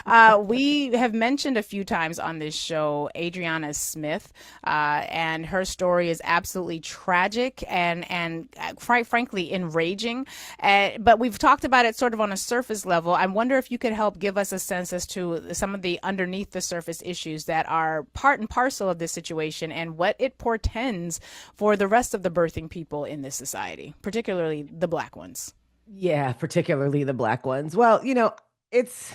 We have mentioned a few times on this show Adriana Smith, and her story is absolutely tragic and quite frankly enraging. But we've talked about it sort of on a surface level. I wonder if you could help give us a sense as to some of the underneath the surface issues that are part and parcel of this situation and what it portends for the rest of the birthing people in this society, particularly the Black ones. Yeah, particularly the Black ones. Well, it's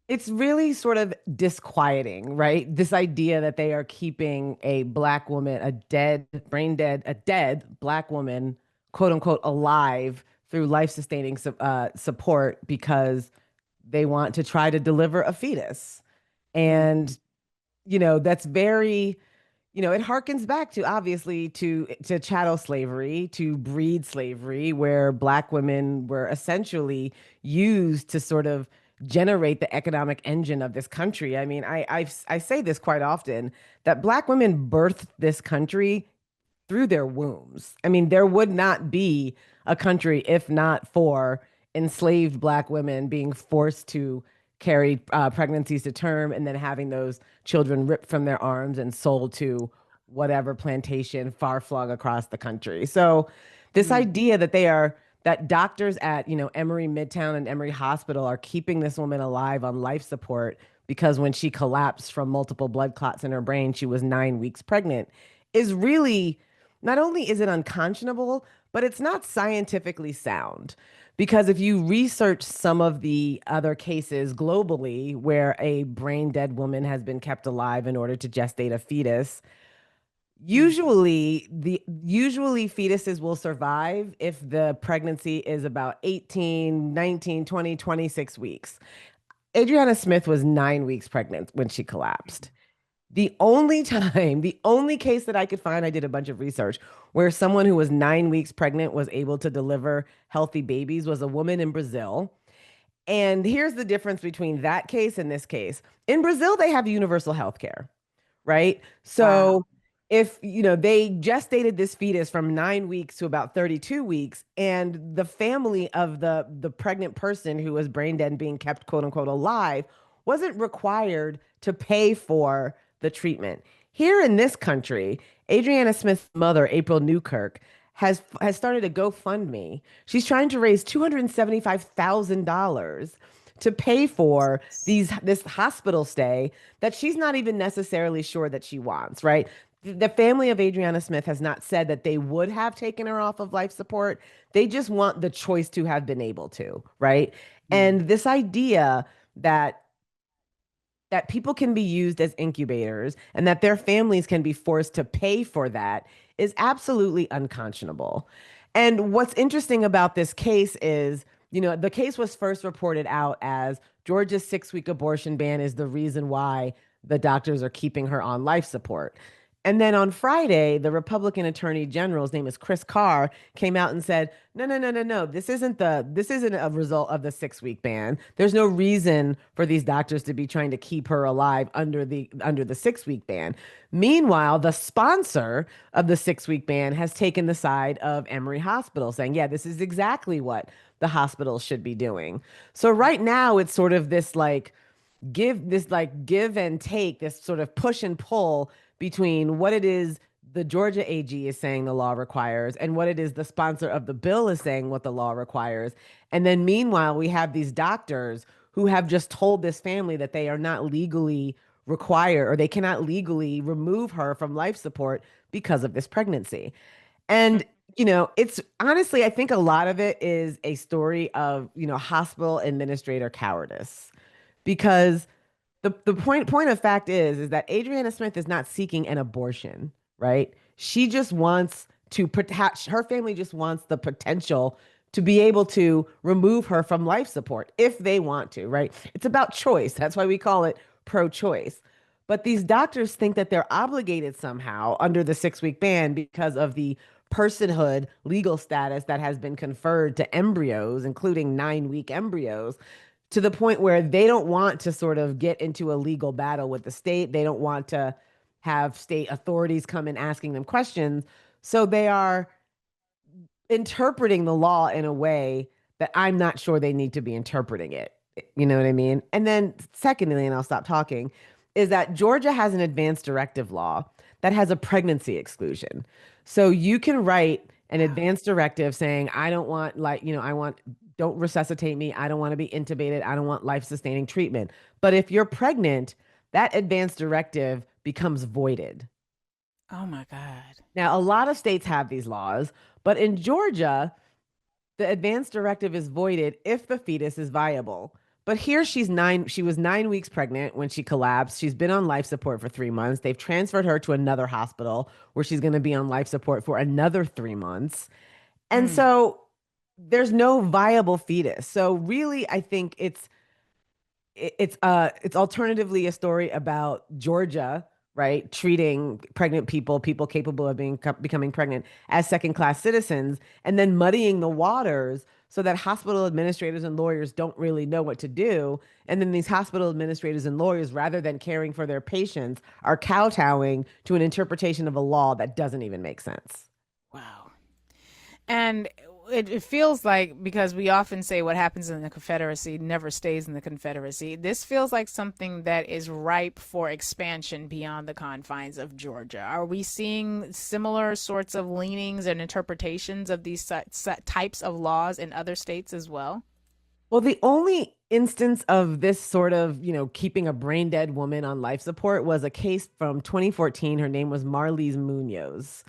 it's really sort of disquieting, right? This idea that they are keeping a Black woman, a dead, brain dead, a dead Black woman, quote unquote, alive through life sustaining support because they want to try to deliver a fetus. Mm. And, that's very, it harkens back to obviously to chattel slavery, to breed slavery, where Black women were essentially used to sort of generate the economic engine of this country. I mean, I say this quite often that Black women birthed this country through their wombs. I mean, there would not be a country if not for enslaved Black women being forced to carry pregnancies to term and then having those children ripped from their arms and sold to whatever plantation far flung across the country. So, this Mm. idea that doctors at Emory Midtown and Emory Hospital are keeping this woman alive on life support because when she collapsed from multiple blood clots in her brain, she was 9 weeks pregnant is really not only is it unconscionable, but it's not scientifically sound. Because if you research some of the other cases globally where a brain dead woman has been kept alive in order to gestate a fetus, Mm. usually fetuses will survive if the pregnancy is about 18, 19, 20, 26 weeks. Adriana Smith was 9 weeks pregnant when she collapsed. The only case that I could find, I did a bunch of research, where someone who was 9 weeks pregnant was able to deliver healthy babies was a woman in Brazil. And here's the difference between that case and this case. In Brazil, they have universal health care, right? Wow. So if, they gestated this fetus from 9 weeks to about 32 weeks, and the family of the pregnant person who was brain dead and being kept quote unquote alive wasn't required to pay for the treatment. Here in this country, Adriana Smith's mother, April Newkirk, has started a GoFundMe. She's trying to raise $275,000 to pay for this hospital stay that she's not even necessarily sure that she wants, right? The family of Adriana Smith has not said that they would have taken her off of life support. They just want the choice to have been able to, right? Mm. And this idea that people can be used as incubators and that their families can be forced to pay for that is absolutely unconscionable. And what's interesting about this case is, the case was first reported out as Georgia's 6 week abortion ban is the reason why the doctors are keeping her on life support. And then on Friday, the Republican Attorney General's name is Chris Carr came out and said, "No, no, no, no, no. This isn't a result of the 6 week ban. There's no reason for these doctors to be trying to keep her alive under the 6 week ban." Meanwhile, the sponsor of the 6 week ban has taken the side of Emory Hospital, saying, "Yeah, this is exactly what the hospitals should be doing." So right now, it's sort of give and take, this sort of push and pull between what it is the Georgia AG is saying the law requires and what it is the sponsor of the bill is saying what the law requires. And then meanwhile, we have these doctors who have just told this family that they are not legally required or they cannot legally remove her from life support because of this pregnancy. And it's honestly, I think a lot of it is a story of, hospital administrator cowardice because the point of fact is that Adriana Smith is not seeking an abortion, right? She just wants to protect her family just wants the potential to be able to remove her from life support if they want to, right? It's about choice. That's why we call it pro-choice. But these doctors think that they're obligated somehow under the 6 week ban because of the personhood legal status that has been conferred to embryos, including 9 week embryos, to the point where they don't want to sort of get into a legal battle with the state. They don't want to have state authorities come in asking them questions. So they are interpreting the law in a way that I'm not sure they need to be interpreting it. You know what I mean? And then, secondly, and I'll stop talking, is that Georgia has an advanced directive law that has a pregnancy exclusion. So you can write an Wow. advanced directive saying, I don't want, like, I want, don't resuscitate me. I don't want to be intubated. I don't want life sustaining treatment. But if you're pregnant, that advanced directive becomes voided. Oh my God. Now, a lot of states have these laws, but in Georgia, the advance directive is voided if the fetus is viable. But here she was 9 weeks pregnant when she collapsed. She's been on life support for 3 months. They've transferred her to another hospital where she's going to be on life support for another 3 months. And Mm. so there's no viable fetus. So really, I think it's alternatively a story about Georgia, right, treating pregnant people, people capable of becoming pregnant, as second class citizens, and then muddying the waters so that hospital administrators and lawyers don't really know what to do. And then these hospital administrators and lawyers, rather than caring for their patients, are kowtowing to an interpretation of a law that doesn't even make sense. Wow. And it feels like, because we often say what happens in the Confederacy never stays in the Confederacy, this feels like something that is ripe for expansion beyond the confines of Georgia. Are we seeing similar sorts of leanings and interpretations of these types of laws in other states as well? Well, the only instance of this sort of, keeping a brain dead woman on life support was a case from 2014. Her name was Marlise Munoz.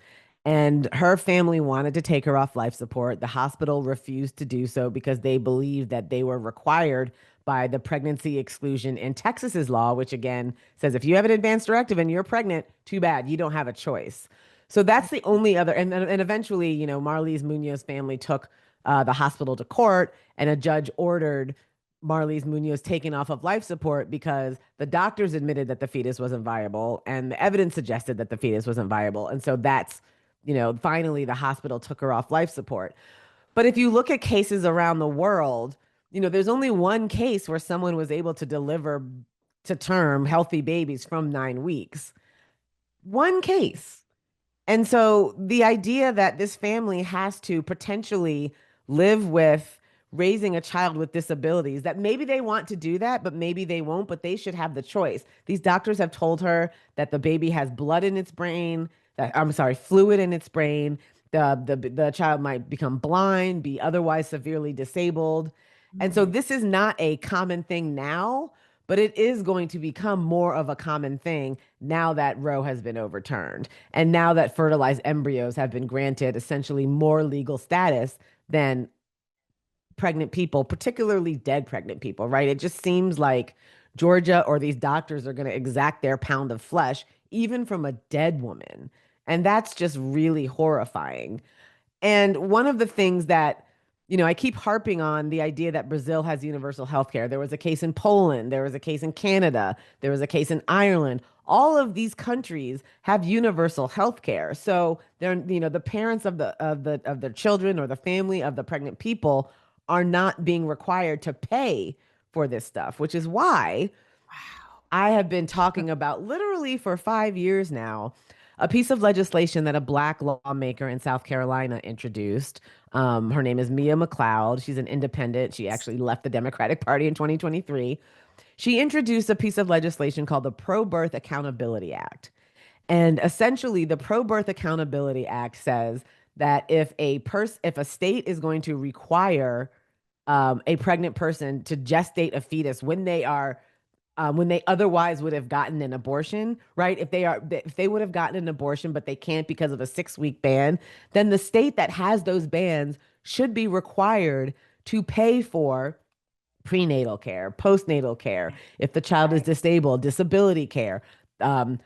And her family wanted to take her off life support. The hospital refused to do so because they believed that they were required by the pregnancy exclusion in Texas's law, which again says if you have an advance directive and you're pregnant, too bad, you don't have a choice. So that's the only other. And eventually, Marlise Munoz family took the hospital to court, and a judge ordered Marlise Munoz taken off of life support because the doctors admitted that the fetus wasn't viable and the evidence suggested that the fetus wasn't viable. And so that's, finally the hospital took her off life support. But if you look at cases around the world, there's only one case where someone was able to deliver to term healthy babies from 9 weeks. One case. And so the idea that this family has to potentially live with raising a child with disabilities, that maybe they want to do that, but maybe they won't, but they should have the choice. These doctors have told her that the baby has blood in its brain, that I'm sorry, fluid in its brain. The child might become blind, be otherwise severely disabled. And so Mm. this is not a common thing now, but it is going to become more of a common thing now that Roe has been overturned. And now that fertilized embryos have been granted essentially more legal status than pregnant people, particularly dead pregnant people, right? It just seems like Georgia or these doctors are going to exact their pound of flesh, even from a dead woman. And that's just really horrifying. And one of the things that, I keep harping on the idea that Brazil has universal health care. There was a case in Poland, there was a case in Canada, there was a case in Ireland. All of these countries have universal health care. So they're, the parents of the children or the family of the pregnant people are not being required to pay for this stuff, which is why Wow. I have been talking about literally for 5 years now a piece of legislation that a black lawmaker in South Carolina introduced. Her name is Mia McLeod. She's an independent. She actually left the Democratic Party in 2023. She introduced a piece of legislation called the Pro Birth Accountability Act. And essentially, the Pro Birth Accountability Act says that if a state is going to require a pregnant person to gestate a fetus when they otherwise would have gotten an abortion, right? If they would have gotten an abortion, but they can't because of a 6 week ban, then the state that has those bans should be required to pay for prenatal care, postnatal care, if the child is Right. disabled, disability care, um,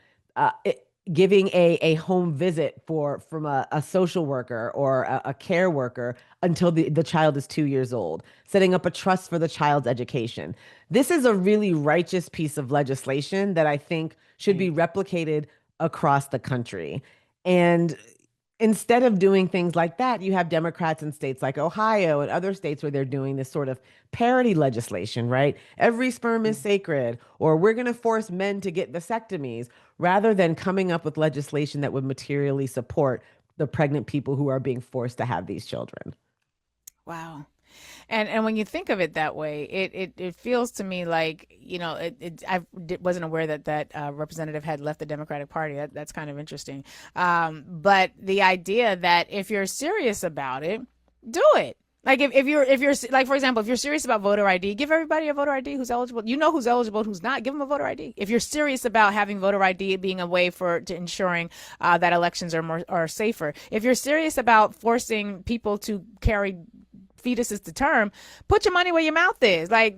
giving a home visit from a social worker or a care worker until the child is 2 years old, setting up a trust for the child's education. This is a really righteous piece of legislation that I think should be Right. replicated across the country. And instead of doing things like that, you have Democrats in states like Ohio and other states where they're doing this sort of parity legislation, right? Every sperm is sacred, or we're going to force men to get vasectomies, rather than coming up with legislation that would materially support the pregnant people who are being forced to have these children. Wow. And when you think of it that way, it feels to me like, wasn't aware that representative had left the Democratic Party. That's kind of interesting. But the idea that if you're serious about it, do it. Like if you're like, for example, if you're serious about voter ID, give everybody a voter ID who's eligible. You know who's eligible and who's not. Give them a voter ID. If you're serious about having voter ID being a way to ensuring that elections are safer. If you're serious about forcing people to carry fetuses to term, put your money where your mouth is. Like,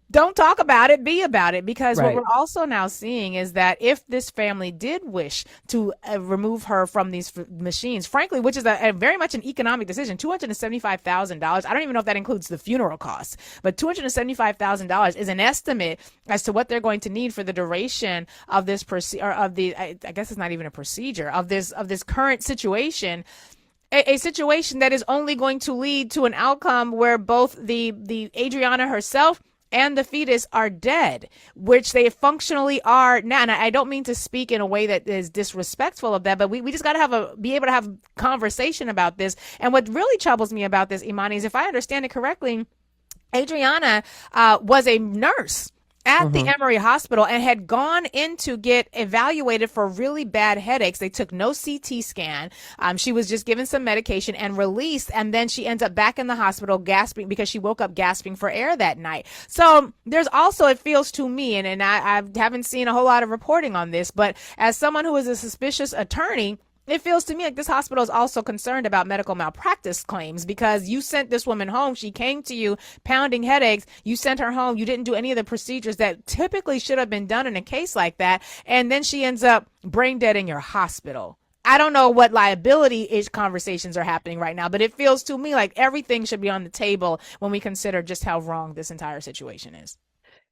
don't talk about it, be about it. Because what we're Right. also now seeing is that if this family did wish to remove her from these machines, frankly, which is a very much an economic decision, $275,000. I don't even know if that includes the funeral costs, but $275,000 is an estimate as to what they're going to need for the duration of this or of the. I guess it's not even a procedure of this current situation, a situation that is only going to lead to an outcome where both the Adriana herself and the fetus are dead, which they functionally are now. And I don't mean to speak in a way that is disrespectful of that, but we just got to be able to have conversation about this. And what really troubles me about this, Imani, is if I understand it correctly, Adriana was a nurse at the Hmm. Emory Hospital and had gone in to get evaluated for really bad headaches. They took no CT scan. She was just given some medication and released, and then she ends up back in the hospital gasping because she woke up gasping for air that night. So there's also, it feels to me, and I haven't seen a whole lot of reporting on this, but as someone who is a suspicious attorney, it feels to me like this hospital is also concerned about medical malpractice claims because you sent this woman home. She came to you pounding headaches. You sent her home. You didn't do any of the procedures that typically should have been done in a case like that. And then she ends up brain dead in your hospital. I don't know what liability ish conversations are happening right now, but it feels to me like everything should be on the table when we consider just how wrong this entire situation is.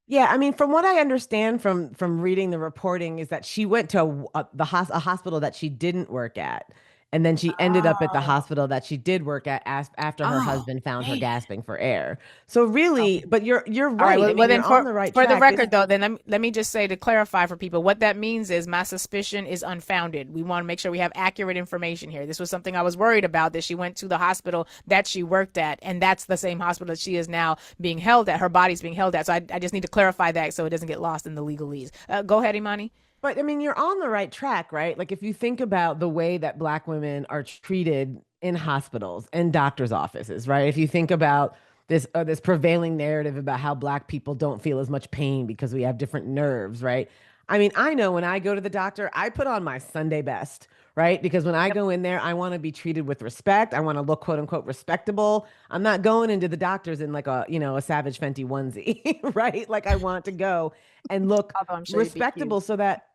Yeah, I mean, from what I understand from reading the reporting is that she went to a hospital that she didn't work at, and then she ended up at the Oh, hospital that she did work at after her oh, husband found her man. gasping for air. So really, but you're All right. right. I Well, mean, then you're on the right for the track. This record, though, then let me just say to clarify for people what that means is my suspicion is unfounded. We want to make sure we have accurate information here. This was something I was worried about that she went to the hospital that she worked at, and that's the same hospital that she is now being held at. Her body's being held at. So I just need to clarify that so it doesn't get lost in the legalese. Go ahead, Imani. But I mean, you're on the right track, right? Like if you think about the way that Black women are treated in hospitals and doctors' offices, right? If you think about this prevailing narrative about how Black people don't feel as much pain because we have different nerves, right? I mean, I know when I go to the doctor, I put on my Sunday best, right? Because when I Yep. go in there, I want to be treated with respect. I want to look quote unquote respectable. I'm not going into the doctors in like a Savage Fenty onesie, right? Like I want to go and look Although I'm sure you'd be cute. respectable so that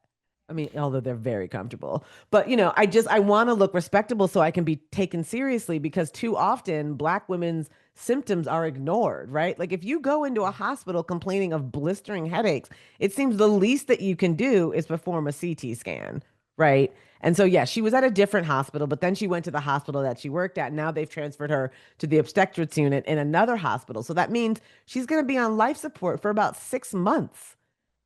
I mean, although they're very comfortable, but I want to look respectable so I can be taken seriously because too often Black women's symptoms are ignored, right? Like if you go into a hospital complaining of blistering headaches, it seems the least that you can do is perform a CT scan, right? And so, yeah, she was at a different hospital, but then she went to the hospital that she worked at. Now they've transferred her to the obstetrics unit in another hospital. So that means she's going to be on life support for about 6 months.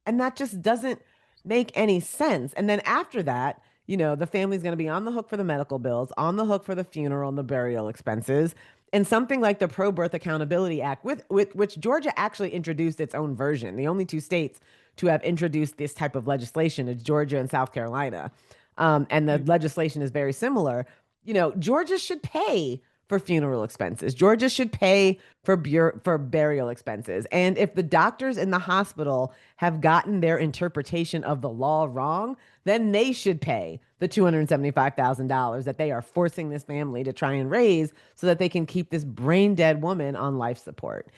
And that just doesn't make any sense. And then after that, the family's going to be on the hook for the medical bills, on the hook for the funeral and the burial expenses. And something like the Pro Birth Accountability Act, with which Georgia actually introduced its own version. The only two states to have introduced this type of legislation is Georgia and South Carolina. And the legislation is very similar. Georgia should pay for funeral expenses. Georgia should pay for burial expenses. And if the doctors in the hospital have gotten their interpretation of the law wrong, then they should pay the $275,000 that they are forcing this family to try and raise so that they can keep this brain dead woman on life support.